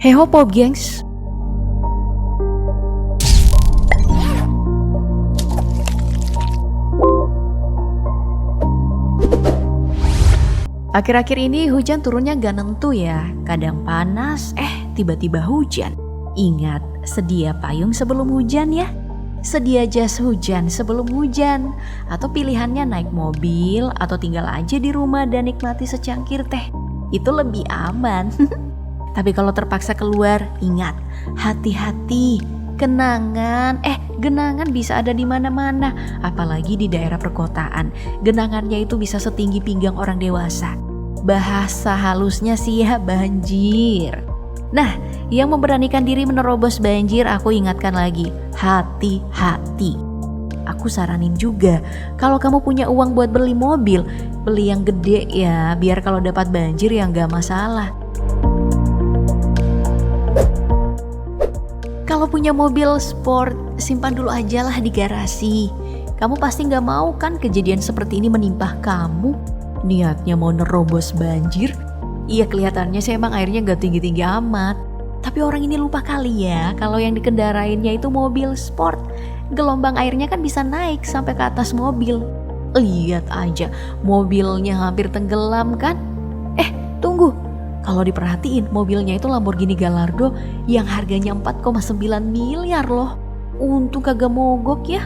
Heho Pop Gengs. Akhir-akhir ini hujan turunnya gak nentu ya. Kadang panas, tiba-tiba hujan. Ingat, sedia payung sebelum hujan ya. Sedia jas hujan sebelum hujan. Atau pilihannya naik mobil atau tinggal aja di rumah dan nikmati secangkir teh. Itu lebih aman. Tapi kalau terpaksa keluar, ingat, hati-hati. Genangan bisa ada di mana-mana, apalagi di daerah perkotaan. Genangannya itu bisa setinggi pinggang orang dewasa. Bahasa halusnya sih ya banjir. Nah, yang memberanikan diri menerobos banjir, aku ingatkan lagi, hati-hati. Aku saranin juga, kalau kamu punya uang buat beli mobil, beli yang gede ya, biar kalau dapat banjir ya gak masalah. Kalau punya mobil sport, simpan dulu aja lah di garasi. Kamu pasti gak mau kan kejadian seperti ini menimpa kamu? Niatnya mau nerobos banjir? Iya, kelihatannya sih emang airnya gak tinggi-tinggi amat. Tapi orang ini lupa kali ya, kalau yang dikendarainnya itu mobil sport. Gelombang airnya kan bisa naik sampai ke atas mobil. Lihat aja, mobilnya hampir tenggelam kan? Tunggu. Kalau diperhatiin, mobilnya itu Lamborghini Gallardo yang harganya 4,9 miliar loh. Untung kagak mogok ya.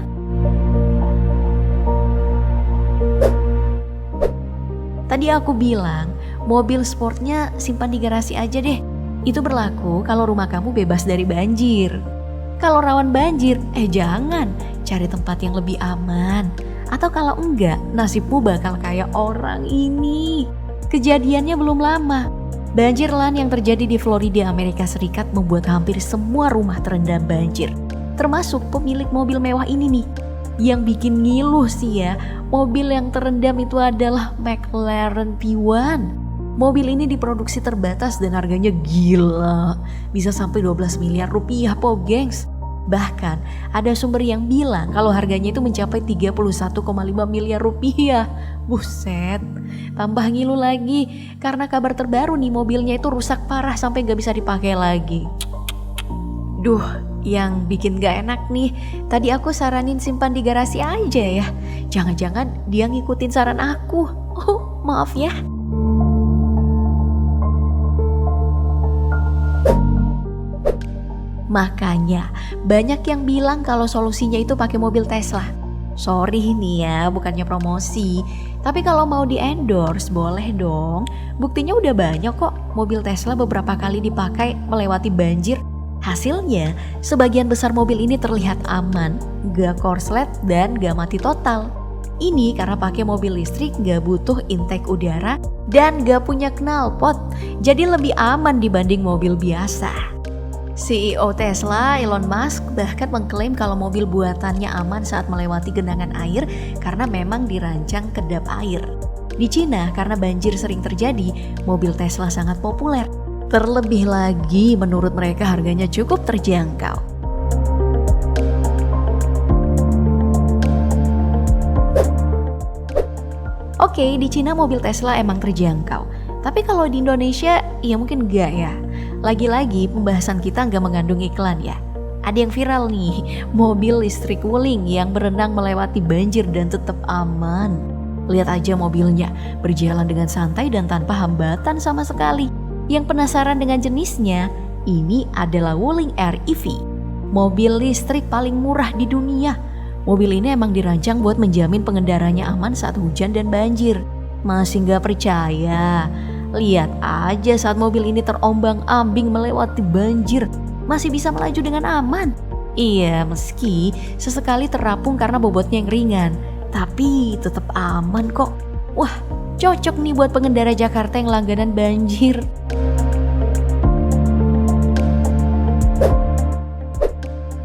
Tadi aku bilang, mobil sportnya simpan di garasi aja deh. Itu berlaku kalau rumah kamu bebas dari banjir. Kalau rawan banjir, jangan. Cari tempat yang lebih aman. Atau kalau enggak, nasibmu bakal kayak orang ini. Kejadiannya belum lama. Banjir lahar yang terjadi di Florida, Amerika Serikat membuat hampir semua rumah terendam banjir. Termasuk pemilik mobil mewah ini nih. Yang bikin ngiluh sih ya, mobil yang terendam itu adalah McLaren P1. Mobil ini diproduksi terbatas dan harganya gila. Bisa sampai 12 miliar rupiah Pop Gengs. Bahkan ada sumber yang bilang kalau harganya itu mencapai 31,5 miliar rupiah. Buset, tambah ngilu lagi karena kabar terbaru nih, mobilnya itu rusak parah sampai gak bisa dipakai lagi. Duh, yang bikin gak enak nih, tadi aku saranin simpan di garasi aja ya. Jangan-jangan dia ngikutin saran aku. Maaf ya. Makanya banyak yang bilang kalau solusinya itu pakai mobil Tesla. Sorry nih ya, bukannya promosi. Tapi kalau mau di endorse boleh dong. Buktinya udah banyak kok mobil Tesla beberapa kali dipakai melewati banjir. Hasilnya sebagian besar mobil ini terlihat aman, gak korslet dan gak mati total. Ini karena pakai mobil listrik gak butuh intake udara dan gak punya knalpot. Jadi lebih aman dibanding mobil biasa. CEO Tesla, Elon Musk, bahkan mengklaim kalau mobil buatannya aman saat melewati genangan air karena memang dirancang kedap air. Di Cina, karena banjir sering terjadi, mobil Tesla sangat populer. Terlebih lagi, menurut mereka harganya cukup terjangkau. Oke, di Cina mobil Tesla emang terjangkau. Tapi kalau di Indonesia, ya mungkin enggak ya. Lagi-lagi pembahasan kita nggak mengandung iklan ya. Ada yang viral nih, mobil listrik wuling yang berenang melewati banjir dan tetap aman. Lihat aja mobilnya, berjalan dengan santai dan tanpa hambatan sama sekali. Yang penasaran dengan jenisnya, ini adalah Wuling Air EV. Mobil listrik paling murah di dunia. Mobil ini emang dirancang buat menjamin pengendaranya aman saat hujan dan banjir. Masih nggak percaya? Lihat aja saat mobil ini terombang-ambing melewati banjir, masih bisa melaju dengan aman. Iya, meski sesekali terapung karena bobotnya yang ringan, tapi tetap aman kok. Wah, cocok nih buat pengendara Jakarta yang langganan banjir.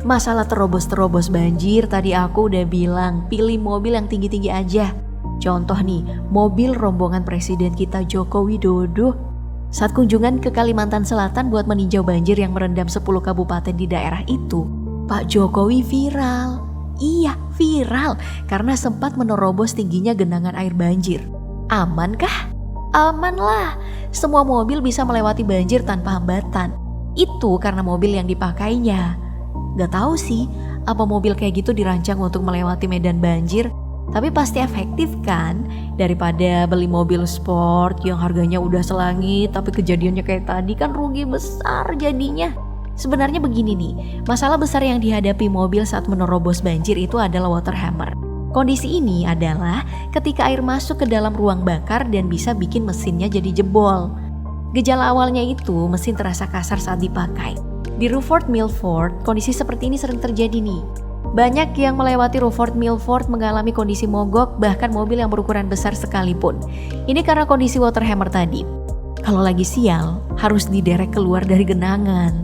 Masalah terobos-terobos banjir, tadi aku udah bilang pilih mobil yang tinggi-tinggi aja. Contoh nih, mobil rombongan Presiden kita Joko Widodo saat kunjungan ke Kalimantan Selatan buat meninjau banjir yang merendam 10 kabupaten di daerah itu. Pak Jokowi viral. Iya, viral karena sempat menerobos tingginya genangan air banjir. Aman kah? Aman lah. Semua mobil bisa melewati banjir tanpa hambatan. Itu karena mobil yang dipakainya. Gak tahu sih, apa mobil kayak gitu dirancang untuk melewati medan banjir, tapi pasti efektif kan? Daripada beli mobil sport yang harganya udah selangit tapi kejadiannya kayak tadi, kan rugi besar jadinya. Sebenarnya begini nih, masalah besar yang dihadapi mobil saat menerobos banjir itu adalah water hammer. Kondisi ini adalah ketika air masuk ke dalam ruang bakar dan bisa bikin mesinnya jadi jebol. Gejala awalnya itu mesin terasa kasar saat dipakai. Di Rutherford Milford, kondisi seperti ini sering terjadi nih. Banyak yang melewati Rutherford Milford mengalami kondisi mogok, bahkan mobil yang berukuran besar sekalipun. Ini karena kondisi water hammer tadi. Kalau lagi sial, harus diderek keluar dari genangan.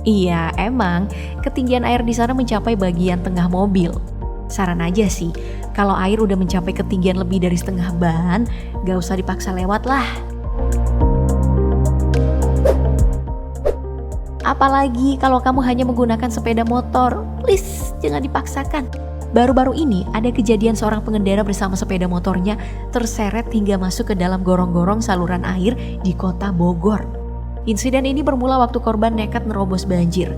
Iya, emang ketinggian air di sana mencapai bagian tengah mobil. Saran aja sih, kalau air udah mencapai ketinggian lebih dari setengah ban, gak usah dipaksa lewat lah. Apalagi kalau kamu hanya menggunakan sepeda motor, please jangan dipaksakan. Baru-baru ini ada kejadian seorang pengendara bersama sepeda motornya terseret hingga masuk ke dalam gorong-gorong saluran air di kota Bogor. Insiden ini bermula waktu korban nekat nerobos banjir.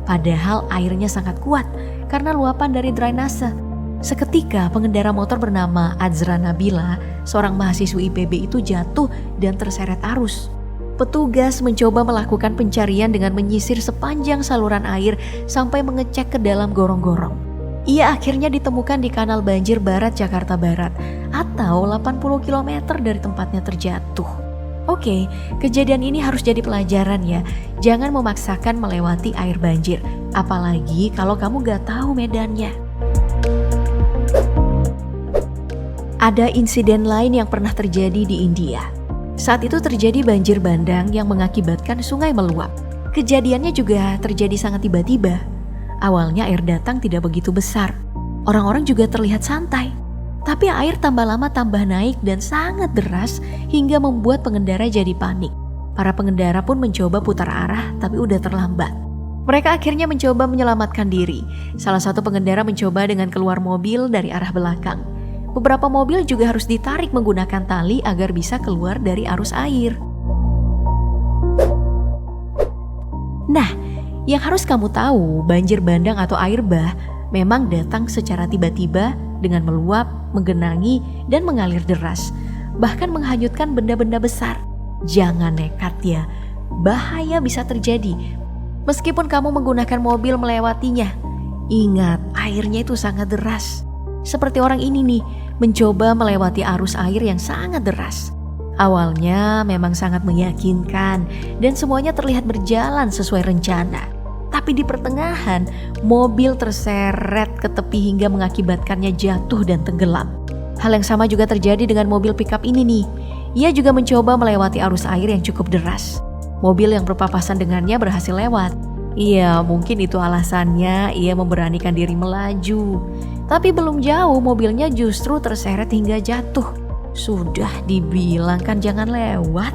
Padahal airnya sangat kuat karena luapan dari drainase. Seketika pengendara motor bernama Azra Nabila, seorang mahasiswi IPB itu jatuh dan terseret arus. Petugas mencoba melakukan pencarian dengan menyisir sepanjang saluran air sampai mengecek ke dalam gorong-gorong. Ia akhirnya ditemukan di Kanal Banjir Barat, Jakarta Barat, atau 80 km dari tempatnya terjatuh. Oke, kejadian ini harus jadi pelajaran ya. Jangan memaksakan melewati air banjir, apalagi kalau kamu gak tahu medannya. Ada insiden lain yang pernah terjadi di India. Saat itu terjadi banjir bandang yang mengakibatkan sungai meluap. Kejadiannya juga terjadi sangat tiba-tiba. Awalnya air datang tidak begitu besar. Orang-orang juga terlihat santai. Tapi air tambah lama tambah naik dan sangat deras hingga membuat pengendara jadi panik. Para pengendara pun mencoba putar arah tapi udah terlambat. Mereka akhirnya mencoba menyelamatkan diri. Salah satu pengendara mencoba dengan keluar mobil dari arah belakang. Beberapa mobil juga harus ditarik menggunakan tali agar bisa keluar dari arus air. Nah, yang harus kamu tahu, banjir bandang atau air bah memang datang secara tiba-tiba dengan meluap, menggenangi, dan mengalir deras. Bahkan menghanyutkan benda-benda besar. Jangan nekat ya, bahaya bisa terjadi. Meskipun kamu menggunakan mobil melewatinya, ingat airnya itu sangat deras. Seperti orang ini nih, mencoba melewati arus air yang sangat deras. Awalnya memang sangat meyakinkan dan semuanya terlihat berjalan sesuai rencana. Tapi di pertengahan, mobil terseret ke tepi hingga mengakibatkannya jatuh dan tenggelam. Hal yang sama juga terjadi dengan mobil pickup ini nih. Ia juga mencoba melewati arus air yang cukup deras. Mobil yang berpapasan dengannya berhasil lewat. Iya, mungkin itu alasannya ia memberanikan diri melaju. Tapi belum jauh mobilnya justru terseret hingga jatuh. Sudah dibilang kan jangan lewat.